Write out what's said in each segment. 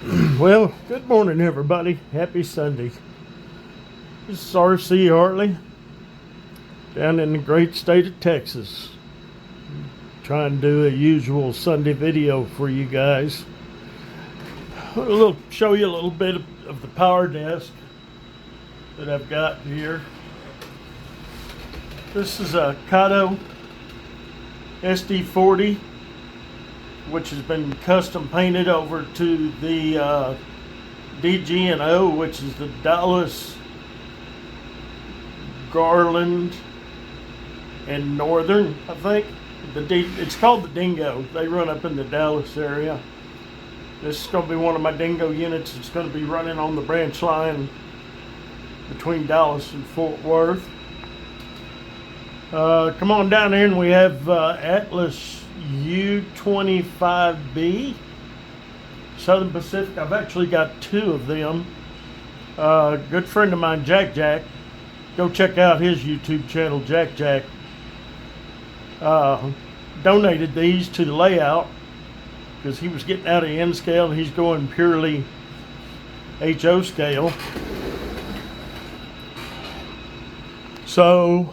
Well, good morning, everybody. Happy Sunday. This is R.C. Hartley down in the great state of Texas. Trying to do a usual Sunday video for you guys. Show you a little bit of the power desk that I've got here. This is a Kato SD40, which has been custom painted over to the DG&O, which is the Dallas, Garland, and Northern, I think. It's called the Dingo. They run up in the Dallas area. This is going to be one of my Dingo units. It's going to be running on the branch line between Dallas and Fort Worth. Come on down here and we have Atlas U25B Southern Pacific. I've actually got two of them. Good friend of mine, Jack, go check out his YouTube channel, Jack. Donated these to the layout because he was getting out of N scale and he's going purely HO scale. So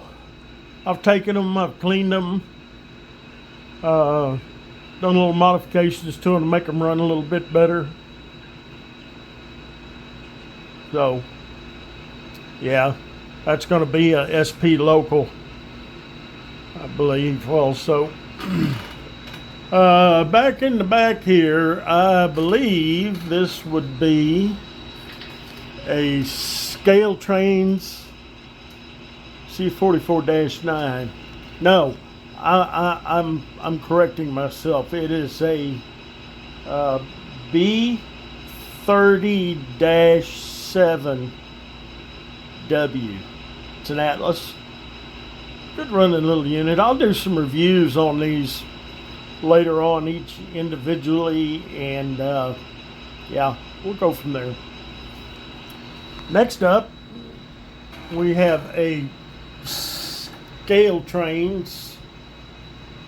I've taken them, I've cleaned them, done little modifications to them to make them run a little bit better. So yeah, that's going to be a SP local, I believe. Also, back in the back here, I believe this would be a Scale Trains C44-9. No, I'm correcting myself. It is a B30-7W. It's an Atlas. Good running little unit. I'll do some reviews on these later on, each individually, and yeah, we'll go from there. Next up, we have a Scale Trains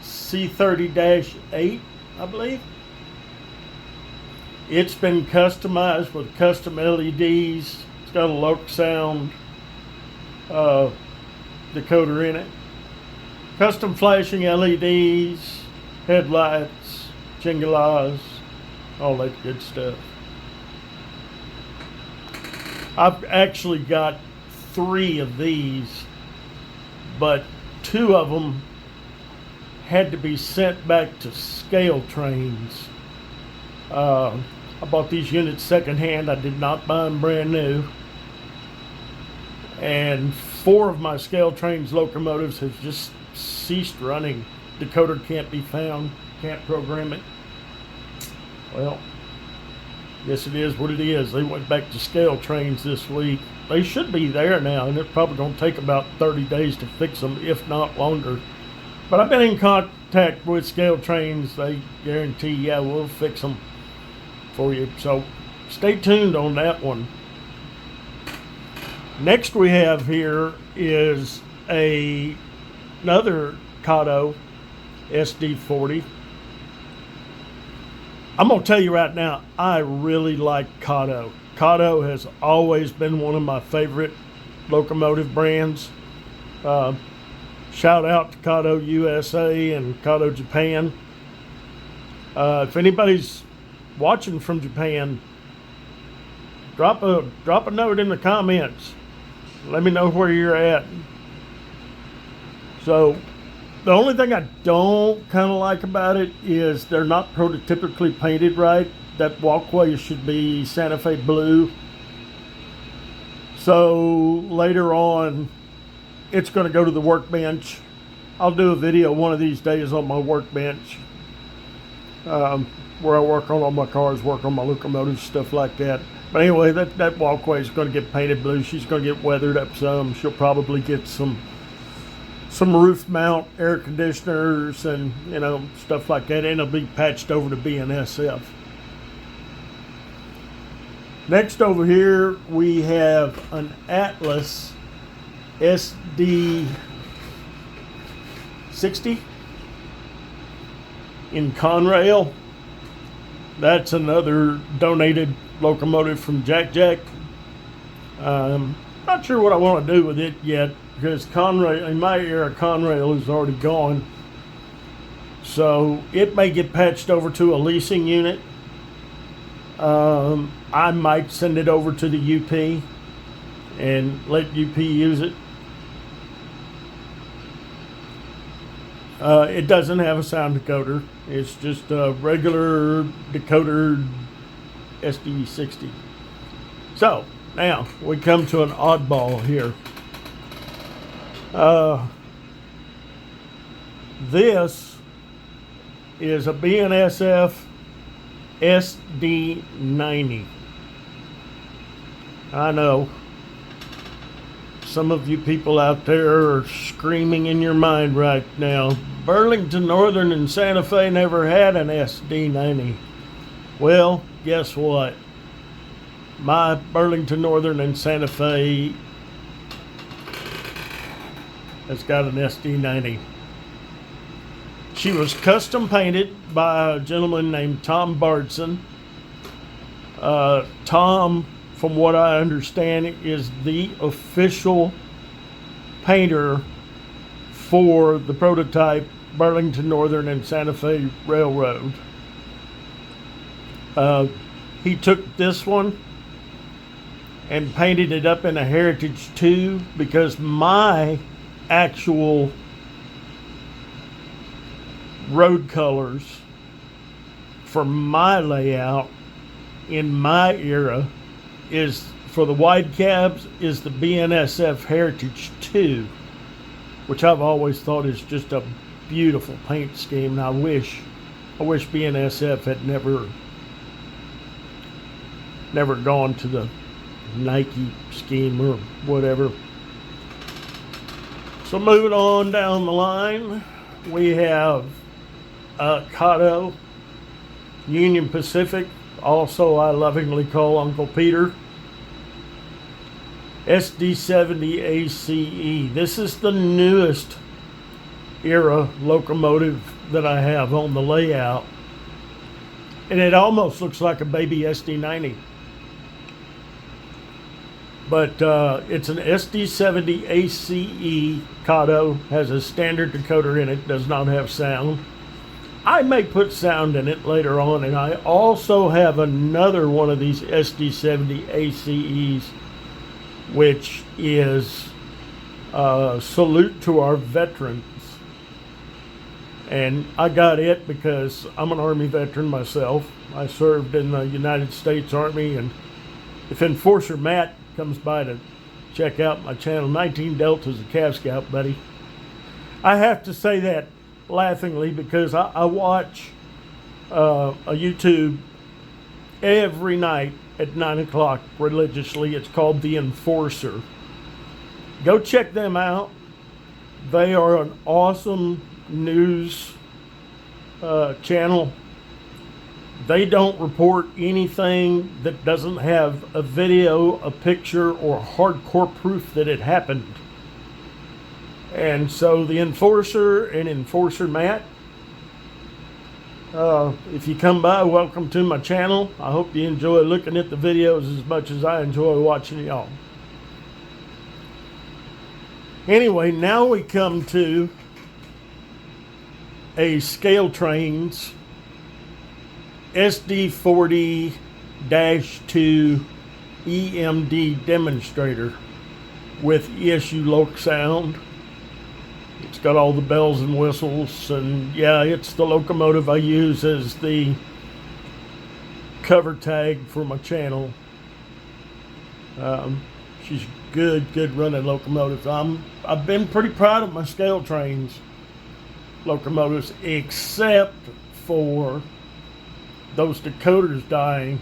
C30-8, I believe. It's been customized with custom LEDs. It's got a loc sound decoder in it. Custom flashing LEDs, headlights, chingalas, all that good stuff. I've actually got 3 of these, but 2 of them had to be sent back to Scale Trains. I bought these units secondhand. I did not buy them brand new. And 4 of my Scale Trains locomotives have just ceased running. Decoder can't be found, can't program it. Well, yes, it is what it is. They went back to Scale Trains this week. They should be there now, and it's probably going to take about 30 days to fix them, if not longer. But I've been in contact with Scale Trains. They guarantee, yeah, we'll fix them for you. So stay tuned on that one. Next we have here is another Kato SD40. I'm going to tell you right now, I really like Kato. Kato has always been one of my favorite locomotive brands. Shout out to Kato USA and Kato Japan. If anybody's watching from Japan, drop a note in the comments. Let me know where you're at. So the only thing I don't kind of like about it is they're not prototypically painted right. That walkway should be Santa Fe blue. So later on, it's going to go to the workbench. I'll do a video one of these days on my workbench, where I work on all my cars, work on my locomotives, stuff like that. But anyway, that walkway is going to get painted blue. She's going to get weathered up some. She'll probably get some roof mount air conditioners and, you know, stuff like that. And it'll be patched over to BNSF. Next over here, we have an Atlas SD60 in Conrail. That's another donated locomotive from Jack Jack. Not sure what I want to do with it yet, because Conrail, in my era, Conrail is already gone. So it may get patched over to a leasing unit. I might send it over to the UP and let UP use it. It doesn't have a sound decoder. It's just a regular decoder SD60. So now we come to an oddball here. This is a BNSF SD90. I know some of you people out there are screaming in your mind right now, Burlington Northern and Santa Fe never had an SD90. Well, guess what? My Burlington Northern and Santa Fe has got an SD90. She was custom painted by a gentleman named Tom Bardson. Tom, from what I understand, is the official painter for the prototype Burlington Northern and Santa Fe Railroad. He took this one and painted it up in a Heritage 2 because my actual road colors for my layout in my era is, for the wide cabs, is the BNSF Heritage 2, which I've always thought is just a beautiful paint scheme, and I wish BNSF had never gone to the Nike scheme or whatever. So moving on down the line, we have Cotto, Union Pacific, also I lovingly call Uncle Peter, SD70 ACE. This is the newest era locomotive that I have on the layout, and it almost looks like a baby SD90. But it's an SD70 ACE. Cotto has a standard decoder in it, does not have sound. I may put sound in it later on, and I also have another one of these SD70 ACEs, which is Salute to Our Veterans. And I got it because I'm an Army veteran myself. I served in the United States Army, and if Enforcer Matt comes by to check out my channel, 19 Delta's a Cav Scout, buddy. I have to say that laughingly because I watch a YouTube every night at 9 o'clock religiously. It's called The Enforcer. Go check them out. They are an awesome news channel. They don't report anything that doesn't have a video, a picture, or hardcore proof that it happened. And so the Enforcer and Enforcer Matt, if you come by, welcome to my channel. I hope you enjoy looking at the videos as much as I enjoy watching y'all. Anyway, now we come to a Scale Trains SD40-2 EMD demonstrator with ESU Loc sound. It's got all the bells and whistles, and yeah, it's the locomotive I use as the cover tag for my channel. She's good running locomotive. I've been pretty proud of my Scale Trains locomotives, except for those decoders dying.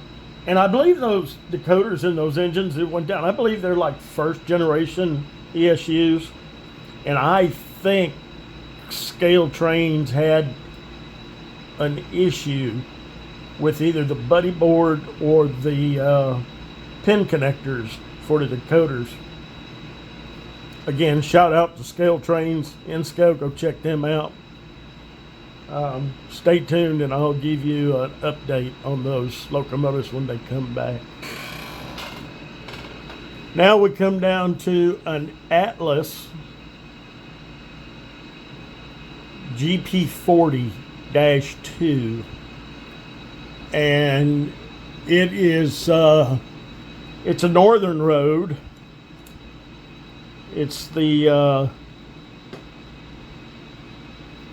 And I believe those decoders in those engines that went down, I believe they're like first generation ESUs. And I think Scale Trains had an issue with either the buddy board or the pin connectors for the decoders. Again, shout out to Scale Trains in Scale. Go check them out. Stay tuned and I'll give you an update on those locomotives when they come back. Now we come down to an Atlas GP40-2, and it is it's a northern road. It's the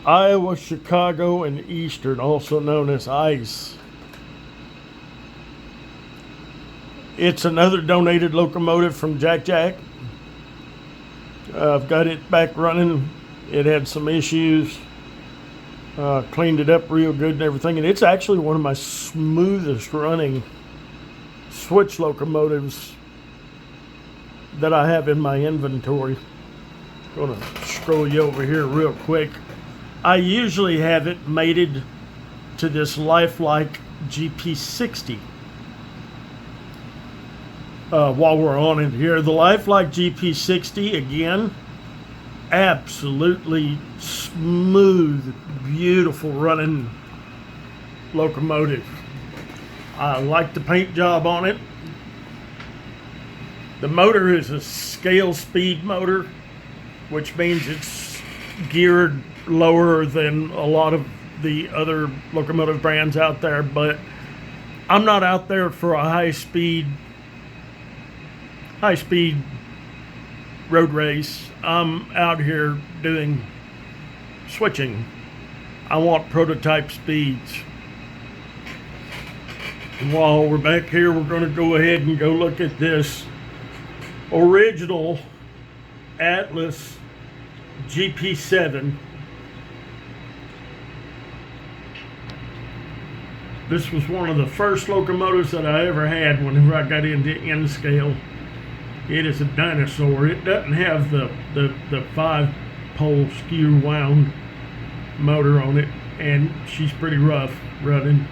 Iowa, Chicago, and Eastern, also known as ICE. It's another donated locomotive from Jack Jack. I've got it back running. It had some issues. Cleaned it up real good and everything. And it's actually one of my smoothest running switch locomotives that I have in my inventory. Gonna scroll you over here real quick. I usually have it mated to this lifelike GP60. While we're on it here, the lifelike GP60, again, absolutely smooth, beautiful running locomotive. I like the paint job on it. The motor is a scale speed motor, which means it's geared lower than a lot of the other locomotive brands out there, but I'm not out there for a high speed road race. I'm out here doing switching. I want prototype speeds. And while we're back here, we're going to go ahead and go look at this original Atlas GP7. This was one of the first locomotives that I ever had whenever I got into N-scale. It is a dinosaur. It doesn't have the 5-pole skew wound motor on it, and she's pretty rough running.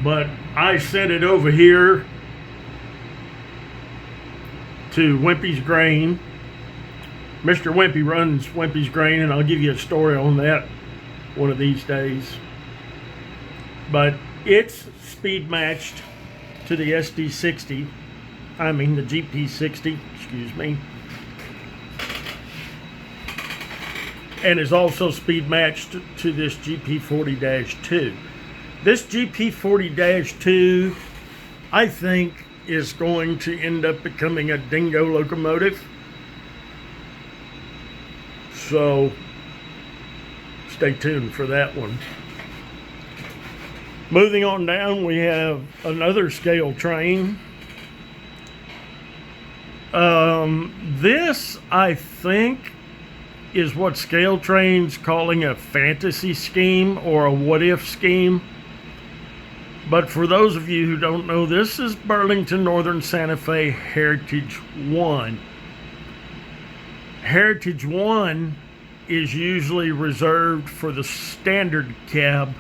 But I sent it over here to Wimpy's Grain. Mr. Wimpy runs Wimpy's Grain, and I'll give you a story on that one of these days. But it's speed matched to the SD60. I mean the GP60, excuse me. And is also speed matched to this GP40-2. This GP40-2, I think, is going to end up becoming a dingo locomotive. So stay tuned for that one. Moving on down, we have another scale train. This, I think, is what Scale Train's calling a fantasy scheme or a what-if scheme. But for those of you who don't know, this is Burlington Northern Santa Fe Heritage 1. Heritage 1 is usually reserved for the standard cab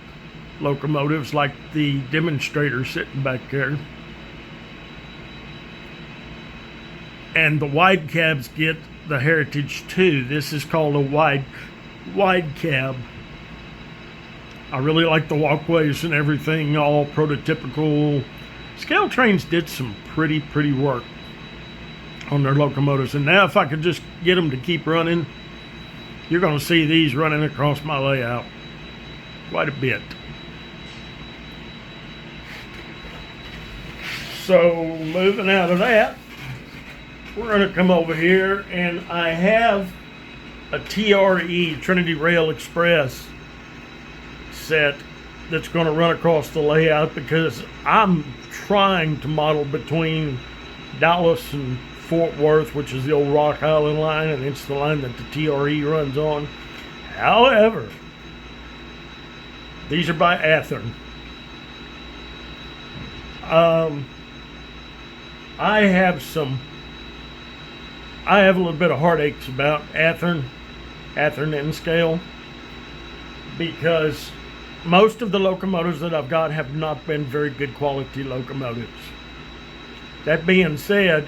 locomotives like the demonstrator sitting back there. And the wide cabs get the Heritage 2. This is called a wide cab. I really like the walkways and everything, all prototypical. Scale Trains did some pretty work on their locomotives. And now if I could just get them to keep running, you're going to see these running across my layout quite a bit. So moving out of that, we're going to come over here, and I have a TRE, Trinity Rail Express set that's going to run across the layout because I'm trying to model between Dallas and Fort Worth, which is the old Rock Island line, and it's the line that the TRE runs on. However, these are by Athearn. I have a little bit of heartaches about Athearn N-scale, because most of the locomotives that I've got have not been very good quality locomotives. That being said,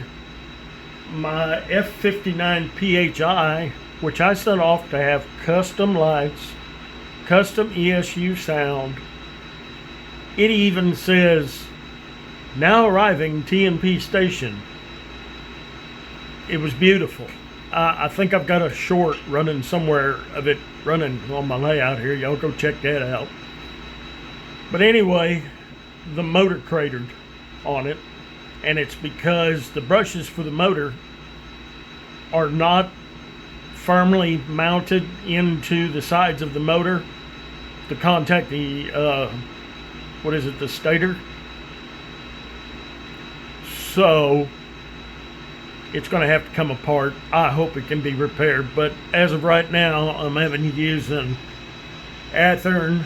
my F59 PHI, which I set off to have custom lights, custom ESU sound. It even says, now arriving TMP station. It was beautiful. I think I've got a short running somewhere of it running on my layout here. Y'all go check that out. But anyway, the motor cratered on it, and it's because the brushes for the motor are not firmly mounted into the sides of the motor to contact the the stator. So it's going to have to come apart. I hope it can be repaired, but as of right now, I'm having to use an Athearn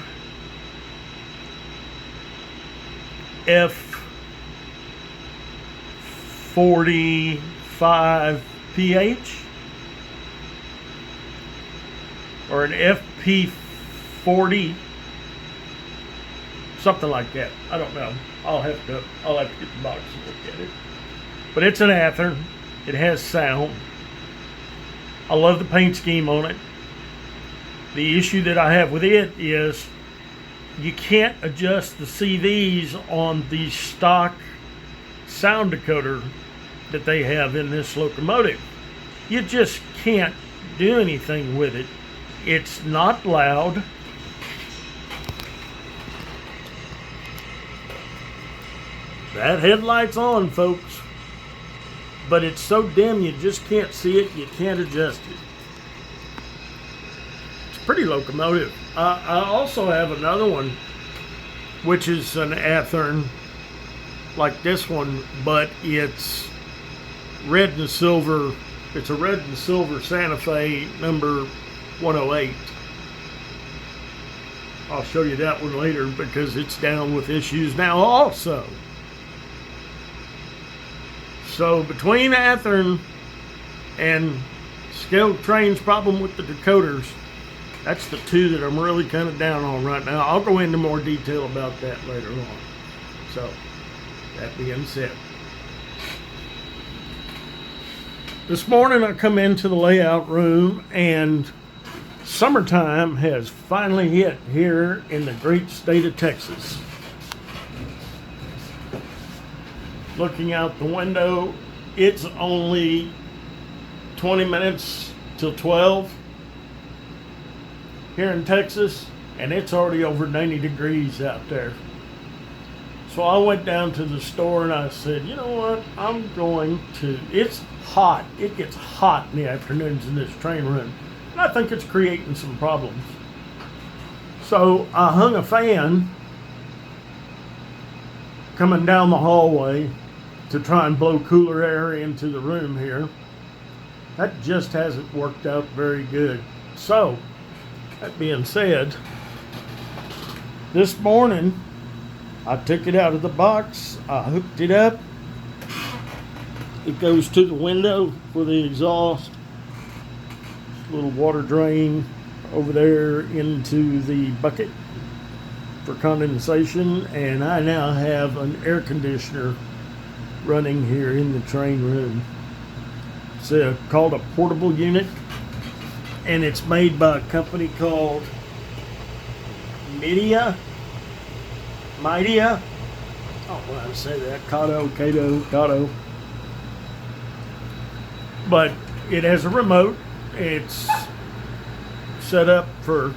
F45 PH or an FP40, something like that. I don't know. I'll have to get the box and look at it. But it's an Athearn. It has sound. I love the paint scheme on it. The issue that I have with it is you can't adjust the CVs on the stock sound decoder that they have in this locomotive. You just can't do anything with it. It's not loud. That headlight's on, folks. But it's so dim you just can't see it, you can't adjust it. It's a pretty locomotive. I also have another one, which is an Athearn like this one, but it's red and silver. It's a red and silver Santa Fe number 108. I'll show you that one later because it's down with issues now also. So between Athearn and Scaled Train's problem with the decoders, that's the two that I'm really kind of down on right now. I'll go into more detail about that later on. So, that being said, this morning I come into the layout room and summertime has finally hit here in the great state of Texas. Looking out the window, it's only 20 minutes till 12 here in Texas, and it's already over 90 degrees out there. So I went down to the store and I said, you know what, it's hot. It gets hot in the afternoons in this train run, and I think it's creating some problems. So I hung a fan coming down the hallway to try and blow cooler air into the room here. That just hasn't worked out very good. So, that being said, this morning I took it out of the box, I hooked it up. It goes to the window for the exhaust. Little water drain over there into the bucket for condensation, and I now have an air conditioner running here in the train room. It's called a portable unit, and it's made by a company called Midea. Oh, well, I say that. Cato. But it has a remote. It's set up for,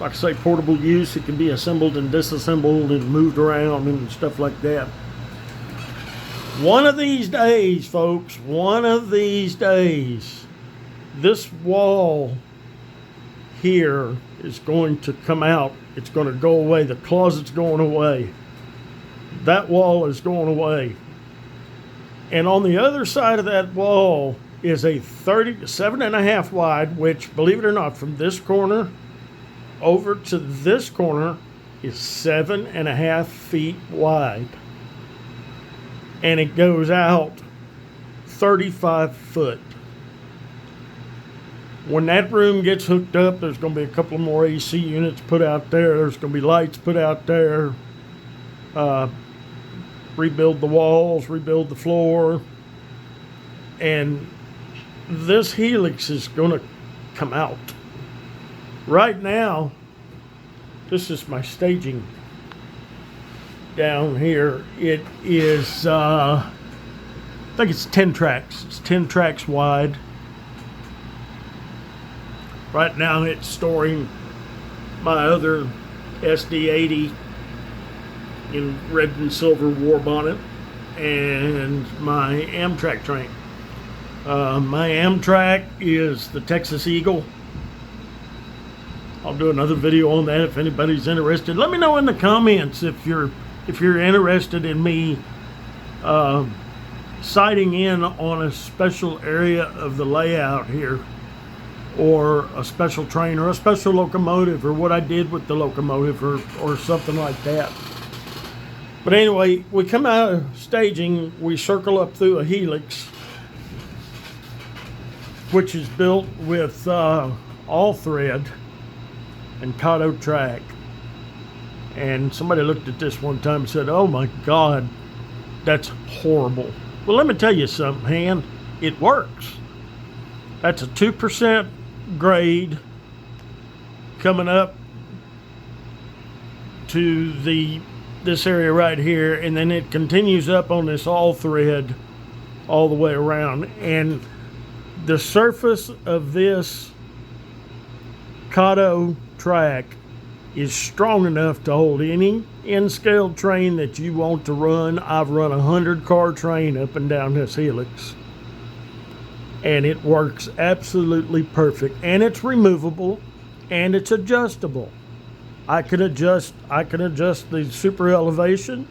like I say, portable use. It can be assembled and disassembled and moved around and stuff like that. One of these days, folks, this wall here is going to come out. It's going to go away. The closet's going away. That wall is going away. And on the other side of that wall is a 7.5 wide, which, believe it or not, from this corner over to this corner is 7.5 feet wide. And it goes out 35 foot. When that room gets hooked up, there's going to be a couple more AC units put out there. There's going to be lights put out there. Rebuild the walls, rebuild the floor. And this helix is going to come out. Right now, this is my staging down here. It is, I think it's 10 tracks. It's 10 tracks wide. Right now it's storing my other SD80 in red and silver war bonnet and my Amtrak train. My Amtrak is the Texas Eagle. I'll do another video on that if anybody's interested. Let me know in the comments if you're interested in me sighting in on a special area of the layout here, or a special train, or a special locomotive, or what I did with the locomotive, or something like that. But anyway, we come out of staging, we circle up through a helix, which is built with all thread and Kato track. And somebody looked at this one time and said, "Oh my God, that's horrible." Well, let me tell you something, Han. It works. That's a 2% grade coming up to this area right here, and then it continues up on this all thread all the way around. And the surface of this Kato track is strong enough to hold any N-scale train that you want to run. I've run a 100-car train up and down this helix, and it works absolutely perfect. And it's removable, and it's adjustable. I can adjust the super elevation,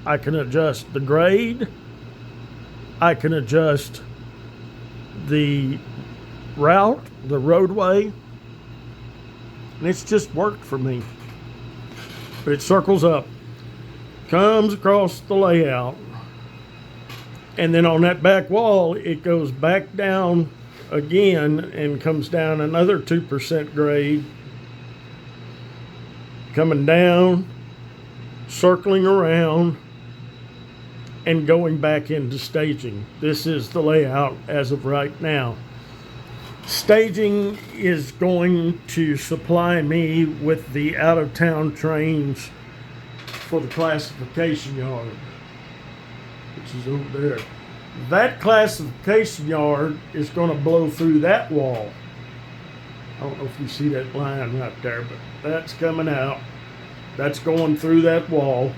I can adjust the grade, I can adjust the route, the roadway, and it's just worked for me. But it circles up, comes across the layout, and then on that back wall it goes back down again and comes down another 2% grade, coming down, circling around, and going back into staging. This is the layout as of right now. Staging is going to supply me with the out-of-town trains for the classification yard, which is over there. That classification yard is going to blow through that wall. I don't know if you see that line right there, but that's coming out. That's going through that wall,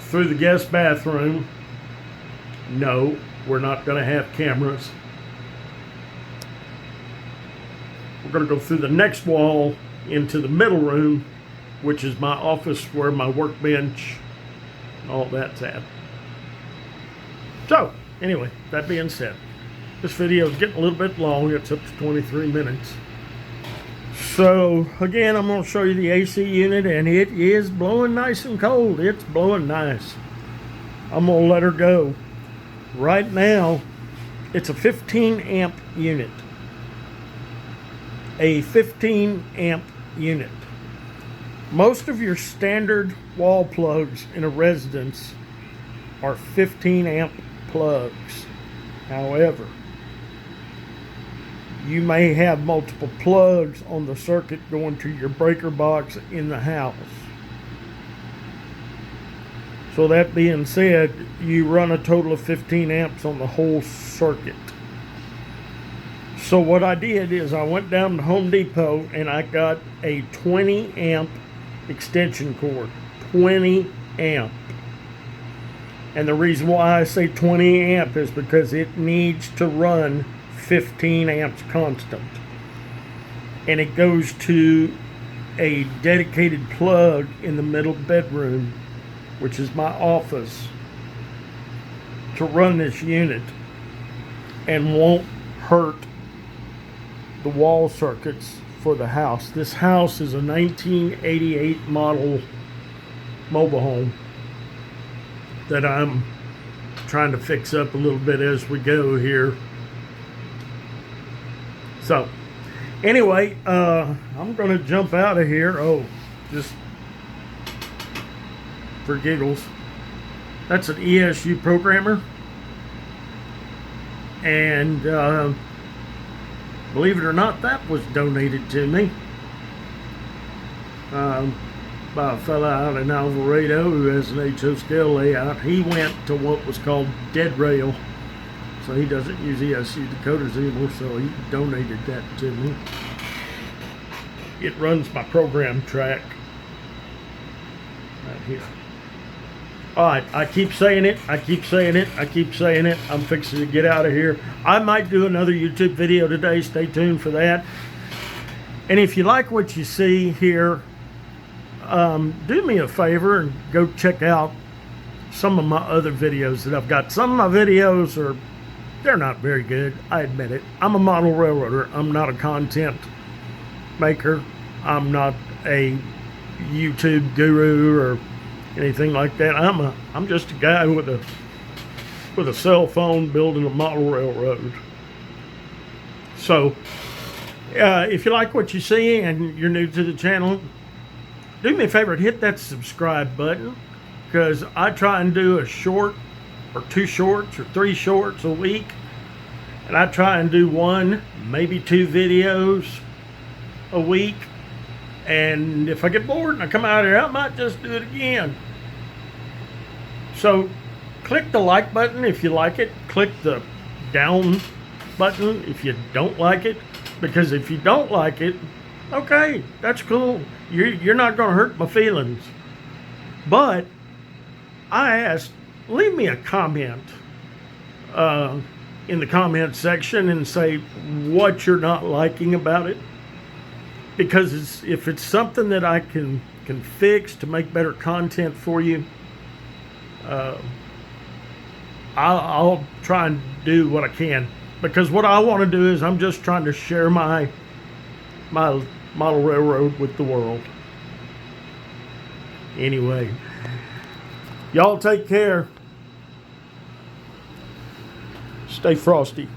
through the guest bathroom. No, we're not going to have cameras. We're going to go through the next wall into the middle room, which is my office where my workbench, all that's at. So, anyway, that being said, this video is getting a little bit long. It's up to 23 minutes. So, again, I'm going to show you the AC unit, and it is blowing nice and cold. It's blowing nice. I'm going to let her go. Right now, it's a 15 amp unit. A 15 amp unit. Most of your standard wall plugs in a residence are 15 amp plugs. However, you may have multiple plugs on the circuit going to your breaker box in the house. So that being said, you run a total of 15 amps on the whole circuit. So what I did is I went down to Home Depot and I got a 20 amp extension cord. 20 amp. And the reason why I say 20 amp is because it needs to run 15 amps constant. And it goes to a dedicated plug in the middle bedroom, which is my office, to run this unit, and won't hurt the wall circuits for the house. This house is a 1988 model mobile home that I'm trying to fix up a little bit as we go here. So anyway, I'm gonna jump out of here. Oh, just for giggles, that's an ESU programmer, and believe it or not, that was donated to me. by a fella out in Alvarado who has an HO scale layout. He went to what was called dead rail, so he doesn't use ESC decoders anymore, so he donated that to me. It runs my program track right here. Alright, I keep saying it, I keep saying it, I keep saying it. I'm fixing to get out of here. I might do another YouTube video today, stay tuned for that. And if you like what you see here, do me a favor and go check out some of my other videos that I've got. Some of my videos they're not very good, I admit it. I'm a model railroader, I'm not a content maker. I'm not a YouTube guru or anything like that. I'm just a guy with a cell phone building a model railroad. So if you like what you see and you're new to the channel, do me a favor and hit that subscribe button, because I try and do a short or 2 shorts or 3 shorts a week, and I try and do 1, maybe 2 videos a week. And if I get bored and I come out here, I might just do it again. So click the like button if you like it. Click the down button if you don't like it. Because if you don't like it, okay, that's cool. You're not going to hurt my feelings. But I asked, leave me a comment in the comment section and say what you're not liking about it. Because if it's something that I can fix to make better content for you, I'll try and do what I can. Because what I want to do is I'm just trying to share my model railroad with the world. Anyway, y'all take care. Stay frosty.